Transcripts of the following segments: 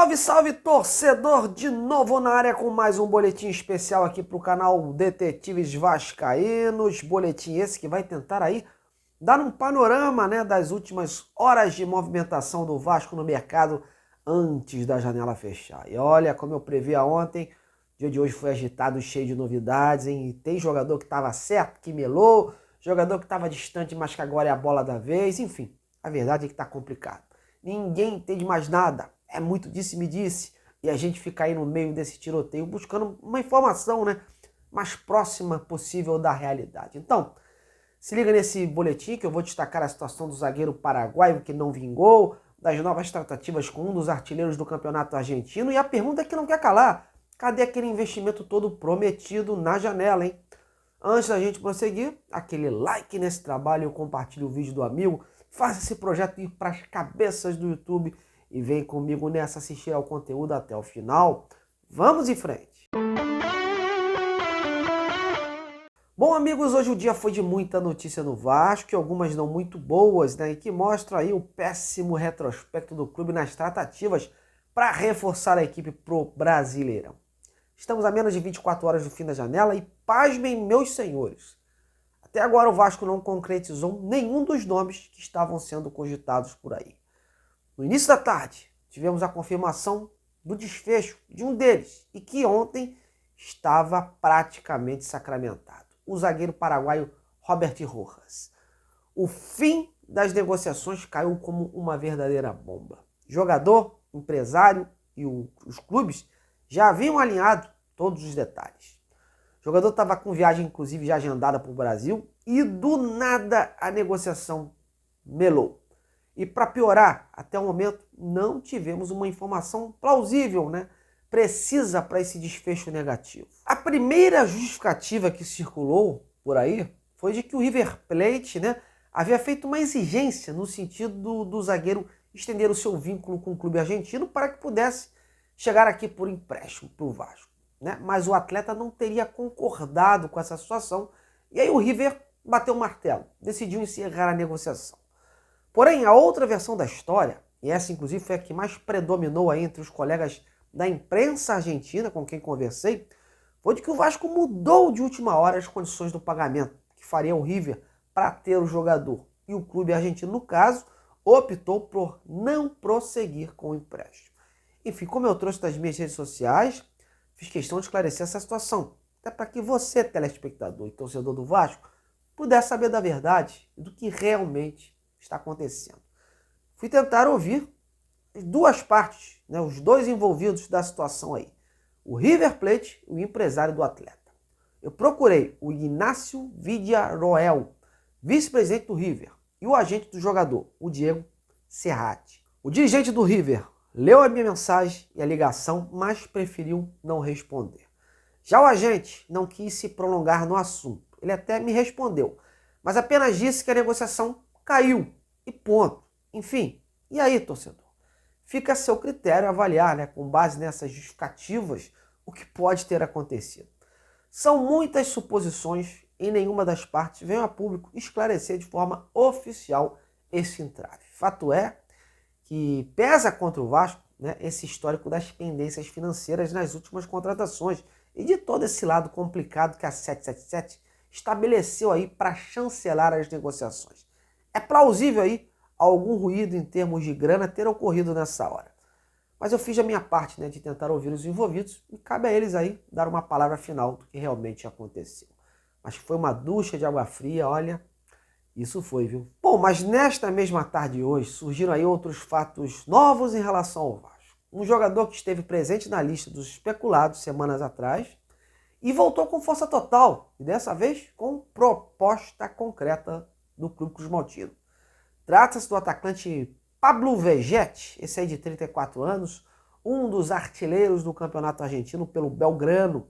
Salve, salve, torcedor! De novo na área com mais um boletim especial aqui para o canal Detetives Vascaínos. Boletim esse que vai tentar aí dar um panorama, né, das últimas horas de movimentação do Vasco no mercado antes da janela fechar. E olha, como eu previa ontem, o dia de hoje foi agitado, cheio de novidades, hein? E tem jogador que estava certo, que melou, jogador que estava distante, mas que agora é a bola da vez. Enfim, a verdade é que está complicado. Ninguém entende mais nada. É muito disse-me-disse. E a gente fica aí no meio desse tiroteio buscando uma informação, né, mais próxima possível da realidade. Então, se liga nesse boletim que eu vou destacar a situação do zagueiro paraguaio que não vingou, das novas tratativas com um dos artilheiros do campeonato argentino e a pergunta que não quer calar: cadê aquele investimento todo prometido na janela, hein? Antes da gente prosseguir, aquele like nesse trabalho, compartilhe o vídeo do amigo, faça esse projeto ir para as cabeças do YouTube e vem comigo nessa, assistir ao conteúdo até o final. Vamos em frente! Bom, amigos, hoje o dia foi de muita notícia no Vasco, e algumas não muito boas, né, e que mostram aí o péssimo retrospecto do clube nas tratativas para reforçar a equipe pro Brasileirão. Estamos a menos de 24 horas do fim da janela e, pasmem, meus senhores, até agora o Vasco não concretizou nenhum dos nomes que estavam sendo cogitados por aí. No início da tarde, tivemos a confirmação do desfecho de um deles, e que ontem estava praticamente sacramentado: o zagueiro paraguaio Robert Rojas. O fim das negociações caiu como uma verdadeira bomba. Jogador, empresário e os clubes já haviam alinhado todos os detalhes. O jogador estava com viagem, inclusive, já agendada para o Brasil, e do nada a negociação melou. E para piorar, até o momento não tivemos uma informação plausível, né, precisa para esse desfecho negativo. A primeira justificativa que circulou por aí foi de que o River Plate, né, havia feito uma exigência no sentido do zagueiro estender o seu vínculo com o clube argentino para que pudesse chegar aqui por empréstimo para o Vasco, né? Mas o atleta não teria concordado com essa situação, e aí o River bateu o martelo, decidiu encerrar a negociação. Porém, a outra versão da história, e essa inclusive foi a que mais predominou aí entre os colegas da imprensa argentina com quem conversei, foi de que o Vasco mudou de última hora as condições do pagamento que faria o River para ter o jogador. E o clube argentino, no caso, optou por não prosseguir com o empréstimo. Enfim, como eu trouxe das minhas redes sociais, fiz questão de esclarecer essa situação, até para que você, telespectador e torcedor do Vasco, pudesse saber da verdade e do que realmente está acontecendo. Fui tentar ouvir as duas partes, né, os dois envolvidos da situação aí: o River Plate e o empresário do atleta. Eu procurei o Ignacio Villarroel, vice-presidente do River, e o agente do jogador, o Diego Serratti. O dirigente do River leu a minha mensagem e a ligação, mas preferiu não responder. Já o agente não quis se prolongar no assunto. Ele até me respondeu, mas apenas disse que a negociação caiu e ponto. Enfim, e aí, torcedor? Fica a seu critério avaliar, né, com base nessas justificativas, o que pode ter acontecido. São muitas suposições e nenhuma das partes veio a público esclarecer de forma oficial esse entrave. Fato é que pesa contra o Vasco, né, esse histórico das pendências financeiras nas últimas contratações e de todo esse lado complicado que a 777 estabeleceu aí para chancelar as negociações. É plausível aí algum ruído em termos de grana ter ocorrido nessa hora. Mas eu fiz a minha parte, né, de tentar ouvir os envolvidos, e cabe a eles aí dar uma palavra final do que realmente aconteceu. Mas foi uma ducha de água fria, olha, isso foi, viu? Bom, mas nesta mesma tarde de hoje surgiram aí outros fatos novos em relação ao Vasco. Um jogador que esteve presente na lista dos especulados semanas atrás e voltou com força total, e dessa vez com proposta concreta do clube cruzmaltino. Trata-se do atacante Pablo Vegetti, esse aí de 34 anos, um dos artilheiros do campeonato argentino pelo Belgrano.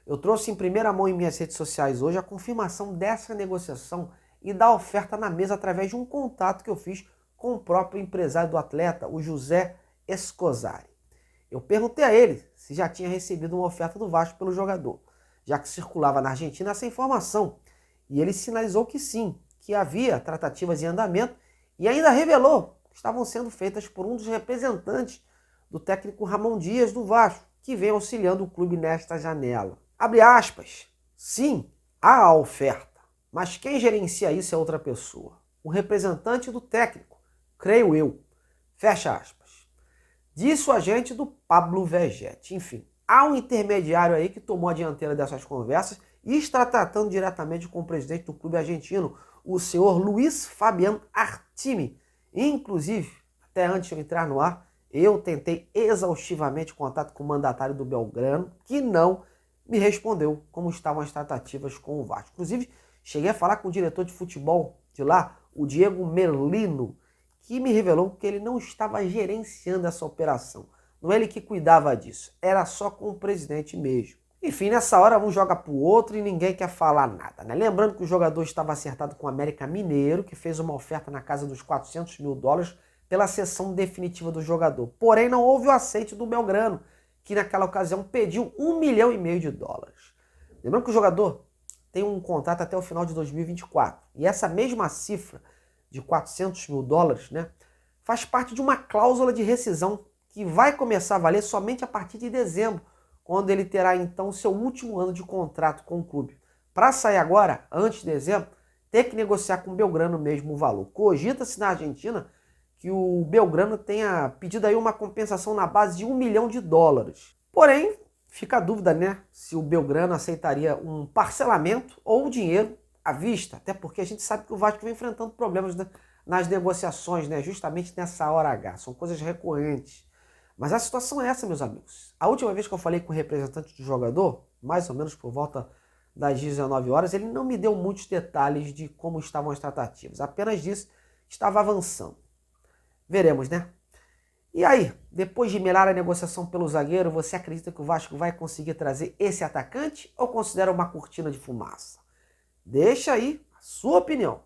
Eu trouxe em primeira mão em minhas redes sociais hoje a confirmação dessa negociação e da oferta na mesa através de um contato que eu fiz com o próprio empresário do atleta, o José Escosari. Eu perguntei a ele se já tinha recebido uma oferta do Vasco pelo jogador, já que circulava na Argentina essa informação, e ele sinalizou que sim, que havia tratativas em andamento, e ainda revelou que estavam sendo feitas por um dos representantes do técnico Ramon Dias do Vasco, que vem auxiliando o clube nesta janela. Abre aspas, sim, há a oferta, mas quem gerencia isso é outra pessoa, o representante do técnico, creio eu. Fecha aspas. Disse o agente do Pablo Vegetti. Enfim, há um intermediário aí que tomou a dianteira dessas conversas e está tratando diretamente com o presidente do clube argentino, o senhor Luiz Fabián Artime. Inclusive, até antes de eu entrar no ar, eu tentei exaustivamente contato com o mandatário do Belgrano, que não me respondeu como estavam as tratativas com o Vasco. Inclusive, cheguei a falar com o diretor de futebol de lá, o Diego Merlino, que me revelou que ele não estava gerenciando essa operação. Não é ele que cuidava disso, era só com o presidente mesmo. Enfim, nessa hora um joga pro outro e ninguém quer falar nada, né? Lembrando que o jogador estava acertado com o América Mineiro, que fez uma oferta na casa dos $400 mil pela cessão definitiva do jogador. Porém, não houve o aceite do Belgrano, que naquela ocasião pediu $1,5 milhão. Lembrando que o jogador tem um contrato até o final de 2024. E essa mesma cifra de $400 mil, né, faz parte de uma cláusula de rescisão que vai começar a valer somente a partir de dezembro, quando ele terá então seu último ano de contrato com o clube. Para sair agora, antes de dezembro, tem que negociar com o Belgrano mesmo o valor. Cogita-se na Argentina que o Belgrano tenha pedido aí uma compensação na base de $1 milhão. Porém, fica a dúvida, né, se o Belgrano aceitaria um parcelamento ou o dinheiro à vista, até porque a gente sabe que o Vasco vem enfrentando problemas nas negociações, né, justamente nessa hora H, são coisas recorrentes. Mas a situação é essa, meus amigos. A última vez que eu falei com o representante do jogador, mais ou menos por volta das 19 horas, ele não me deu muitos detalhes de como estavam as tratativas, apenas disse que estava avançando. Veremos, né? E aí, depois de mirar a negociação pelo zagueiro, você acredita que o Vasco vai conseguir trazer esse atacante ou considera uma cortina de fumaça? Deixa aí a sua opinião.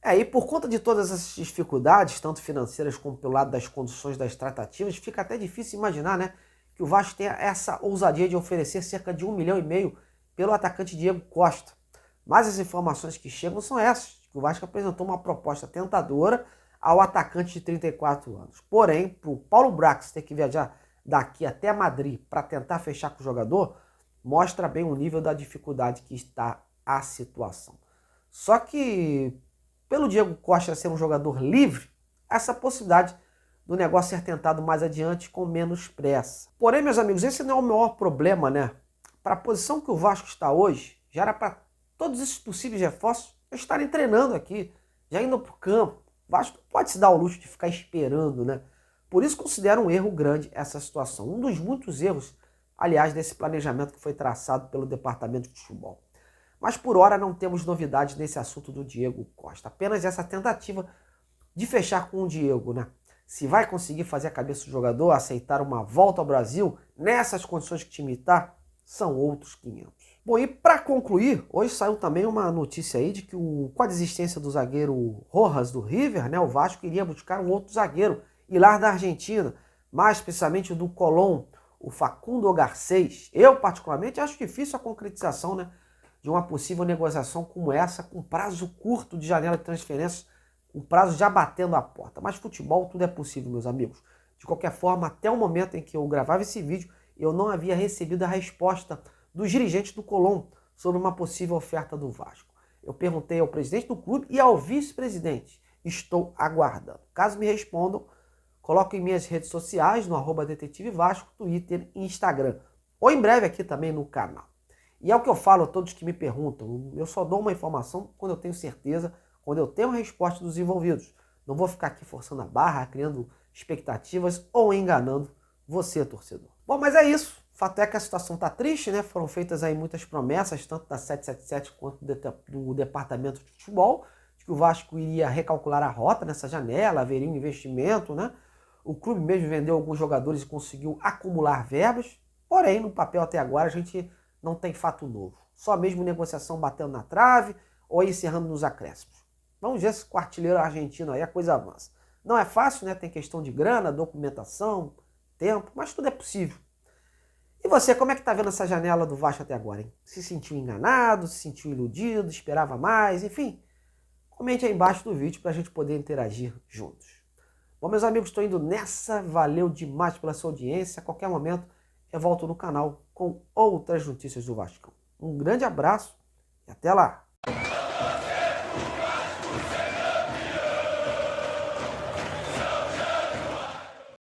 E por conta de todas essas dificuldades, tanto financeiras como pelo lado das condições das tratativas, fica até difícil imaginar, né, que o Vasco tenha essa ousadia de oferecer cerca de $1,5 milhão pelo atacante Diego Costa. Mas as informações que chegam são essas, que o Vasco apresentou uma proposta tentadora ao atacante de 34 anos. Porém, para o Paulo Brax ter que viajar daqui até Madrid para tentar fechar com o jogador, mostra bem o nível da dificuldade que está a situação. Só que, pelo Diego Costa ser um jogador livre, essa possibilidade do negócio ser tentado mais adiante com menos pressa. Porém, meus amigos, esse não é o maior problema, né? Para a posição que o Vasco está hoje, já era para todos esses possíveis reforços estarem treinando aqui, já indo para o campo. O Vasco não pode se dar o luxo de ficar esperando, né? Por isso considero um erro grande essa situação. Um dos muitos erros, aliás, desse planejamento que foi traçado pelo Departamento de Futebol. Mas por hora não temos novidades nesse assunto do Diego Costa. Apenas essa tentativa de fechar com o Diego, né? Se vai conseguir fazer a cabeça do jogador aceitar uma volta ao Brasil nessas condições que o time está, são outros 500. Bom, e para concluir, hoje saiu também uma notícia aí de que com a desistência do zagueiro Rojas do River, né, o Vasco iria buscar um outro zagueiro, e lá da Argentina, mais precisamente do Colón, o Facundo Garcés. Eu, particularmente, acho difícil a concretização, né, de uma possível negociação como essa, com prazo curto de janela de transferências, um prazo já batendo a porta. Mas futebol, tudo é possível, meus amigos. De qualquer forma, até o momento em que eu gravava esse vídeo, eu não havia recebido a resposta dos dirigentes do Colón sobre uma possível oferta do Vasco. Eu perguntei ao presidente do clube e ao vice-presidente. Estou aguardando. Caso me respondam, coloco em minhas redes sociais, no @Detetive Vasco, Twitter e Instagram. Ou em breve aqui também no canal. E é o que eu falo a todos que me perguntam. Eu só dou uma informação quando eu tenho certeza, quando eu tenho a resposta dos envolvidos. Não vou ficar aqui forçando a barra, criando expectativas ou enganando você, torcedor. Bom, mas é isso. O fato é que a situação está triste, né? Foram feitas aí muitas promessas, tanto da 777 quanto do Departamento de Futebol, de que o Vasco iria recalcular a rota nessa janela, haveria um investimento, né? O clube mesmo vendeu alguns jogadores e conseguiu acumular verbas, porém, no papel até agora, a gente não tem fato novo. Só mesmo negociação batendo na trave ou encerrando nos acréscimos. Vamos ver se com o artilheiro argentino aí a coisa avança. Não é fácil, né? Tem questão de grana, documentação, tempo, mas tudo é possível. E você, como é que tá vendo essa janela do Vasco até agora, hein? Se sentiu enganado, se sentiu iludido, esperava mais, enfim? Comente aí embaixo do vídeo para a gente poder interagir juntos. Bom, meus amigos, estou indo nessa. Valeu demais pela sua audiência. A qualquer momento eu volto no canal com outras notícias do Vasco. Um grande abraço e até lá!